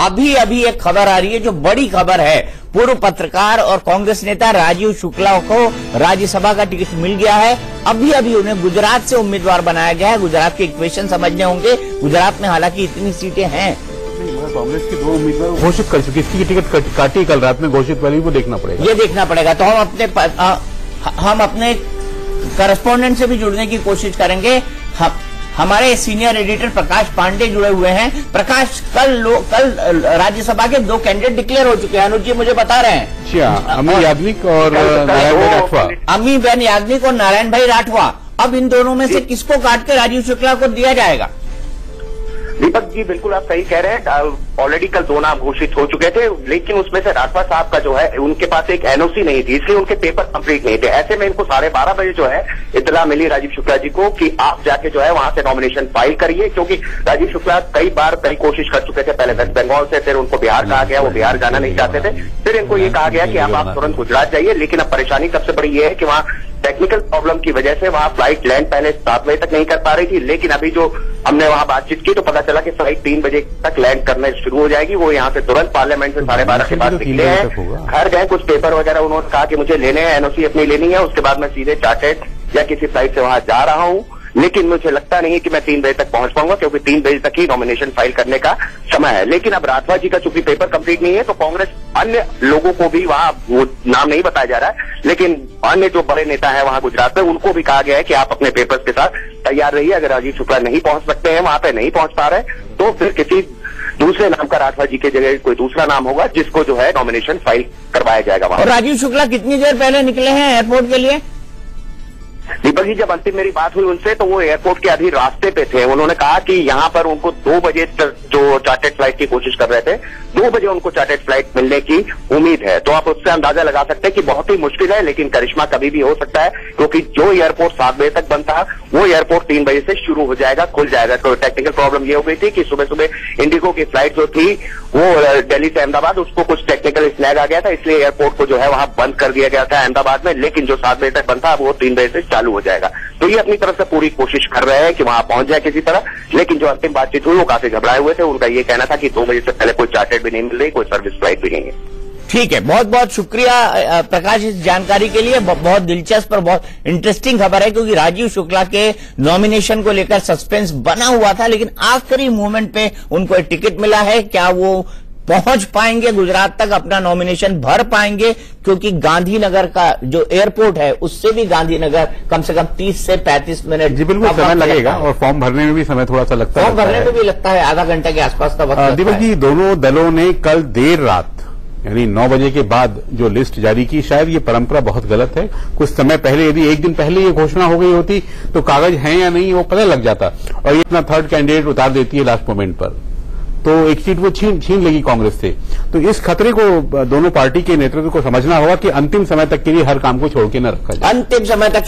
अभी अभी एक खबर आ रही है जो बड़ी खबर है। पूर्व पत्रकार और कांग्रेस नेता राजीव शुक्ला को राज्यसभा का टिकट मिल गया है। अभी अभी उन्हें गुजरात से उम्मीदवार बनाया गया है। गुजरात के इक्वेशन समझने होंगे। गुजरात में हालांकि इतनी सीटें हैं। कांग्रेस की 2 उम्मीदवार घोषित कर चुकी, इसकी टिकट काटी कल रात में घोषित वाली, वो देखना पड़ेगा। ये देखना पड़ेगा। तो हम अपने करस्पॉन्डेंट से भी जुड़ने की कोशिश करेंगे। हमारे सीनियर एडिटर प्रकाश पांडे जुड़े हुए हैं। प्रकाश, कल राज्यसभा के 2 कैंडिडेट डिक्लेयर हो चुके हैं। अनुज जी मुझे बता रहे हैं। अमी याग्निक और नारायण भाई राठवा। अमी बेन याग्निक और नारायण भाई राठवा। अब इन दोनों में से किसको काट के राजीव शुक्ला को दिया जाएगा? दीपक जी बिल्कुल आप सही कह रहे हैं। ऑलरेडी कल 2 नाम घोषित हो चुके थे, लेकिन उसमें से राठवा साहब का जो है उनके पास एक एनओसी नहीं थी, इसलिए उनके पेपर कंप्लीट नहीं थे। ऐसे में इनको 12:30 बजे जो है इत्तला मिली राजीव शुक्ला जी को कि आप जाके जो है वहां से नॉमिनेशन फाइल करिए, क्योंकि राजीव शुक्ला कई कोशिश कर चुके थे। पहले वेस्ट बंगाल से, फिर उनको बिहार कहा गया, वो बिहार जाना नहीं चाहते थे। फिर इनको ये कहा गया कि आप तुरंत गुजरात जाइए। लेकिन अब परेशानी सबसे बड़ी ये है कि वहां टेक्निकल प्रॉब्लम की वजह से वहां फ्लाइट लैंड पहले 7 बजे तक नहीं कर पा रही थी, लेकिन अभी जो हमने वहां बातचीत की तो पता चला कि फ्लाइट 3 बजे तक लैंड करने शुरू हो जाएगी। वो यहाँ से तुरंत पार्लियामेंट से 12:30 के बाद निकले हैं। घर गए, कुछ पेपर वगैरह उन्होंने कहा कि मुझे लेने हैं, एनओसी अपनी लेनी है। उसके बाद मैं सीधे चार्टर्ड या किसी फ्लाइट से वहां जा रहा हूं। लेकिन मुझे लगता नहीं कि मैं 3 बजे तक पहुंच पाऊंगा, क्योंकि 3 बजे तक ही नॉमिनेशन फाइल करने का समय है। लेकिन अब राठवा जी का चूंकि पेपर कंप्लीट नहीं है, तो कांग्रेस अन्य लोगों को भी, वहां वो नाम नहीं बताया जा रहा है, लेकिन अन्य जो बड़े नेता हैं वहां गुजरात में, उनको भी कहा गया है कि आप अपने पेपर्स के साथ तैयार रहिए। अगर राजीव शुक्ला नहीं पहुंच सकते हैं, वहां पे नहीं पहुंच पा रहे, तो फिर किसी दूसरे नाम का राठवा जी के जगह कोई दूसरा नाम होगा, जिसको जो है नॉमिनेशन फाइल करवाया जाएगा वहां। और राजीव शुक्ला कितनी देर पहले निकले हैं एयरपोर्ट के लिए? दीपक जी, जब अंतिम मेरी बात हुई उनसे तो वो एयरपोर्ट के अभी रास्ते पे थे। उन्होंने कहा कि यहाँ पर उनको 2 बजे तक जो चार्टर्ड फ्लाइट की कोशिश कर रहे थे, 2 बजे उनको चार्टर्ड फ्लाइट मिलने की उम्मीद है। तो आप उससे अंदाजा लगा सकते हैं कि बहुत ही मुश्किल है, लेकिन करिश्मा कभी भी हो सकता है, क्योंकि जो एयरपोर्ट 7 बजे तक बंद था, वो एयरपोर्ट 3 बजे से शुरू हो जाएगा, खुल जाएगा। तो टेक्निकल प्रॉब्लम ये हो गई थी कि सुबह सुबह इंडिगो की फ्लाइट जो थी वो दिल्ली से अहमदाबाद, उसको कुछ टेक्निकल स्नैग आ गया था, इसलिए एयरपोर्ट को जो है वहां बंद कर दिया गया था अहमदाबाद में। लेकिन जो 7 बजे तक बंद था, वो 3 बजे से चालू हो जाएगा। तो ये अपनी तरफ से पूरी कोशिश कर रहे हैं कि वहां पहुंच जाए किसी तरह। लेकिन जो अंतिम बातचीत हुई वो काफी घबराए हुए थे। उनका ये कहना था कि 2 बजे से पहले कोई चार्टर्ड भी नहीं मिल रही, कोई सर्विस फ्लाइट भी नहीं है। ठीक है, बहुत बहुत शुक्रिया प्रकाश इस जानकारी के लिए। बहुत दिलचस्प और बहुत इंटरेस्टिंग खबर है, क्योंकि राजीव शुक्ला के नॉमिनेशन को लेकर सस्पेंस बना हुआ था, लेकिन आखिरी मोमेंट पे उनको एक टिकट मिला है। क्या वो पहुंच पाएंगे गुजरात तक, अपना नॉमिनेशन भर पाएंगे? क्योंकि गांधीनगर का जो एयरपोर्ट है उससे भी गांधीनगर कम से कम 30 से 35 मिनट जी बिल्कुल समय लगेगा, और फॉर्म भरने में भी समय थोड़ा सा लगता है। फॉर्म भरने में भी लगता है, आधा घंटे के आसपास का वक्त। दीपक जी, दोनों दलों ने कल देर रात यानी 9 बजे के बाद जो लिस्ट जारी की, शायद ये परंपरा बहुत गलत है। कुछ समय पहले, यदि 1 दिन पहले ये घोषणा हो गई होती तो कागज है या नहीं वो पता लग जाता, और ये अपना 3rd कैंडिडेट उतार देती है लास्ट मोमेंट पर, तो एक सीट वो छीन लेगी कांग्रेस से। तो इस खतरे को दोनों पार्टी के नेतृत्व को समझना होगा कि अंतिम समय तक के लिए हर काम को छोड़ के न रखा जाए। अंतिम समय तक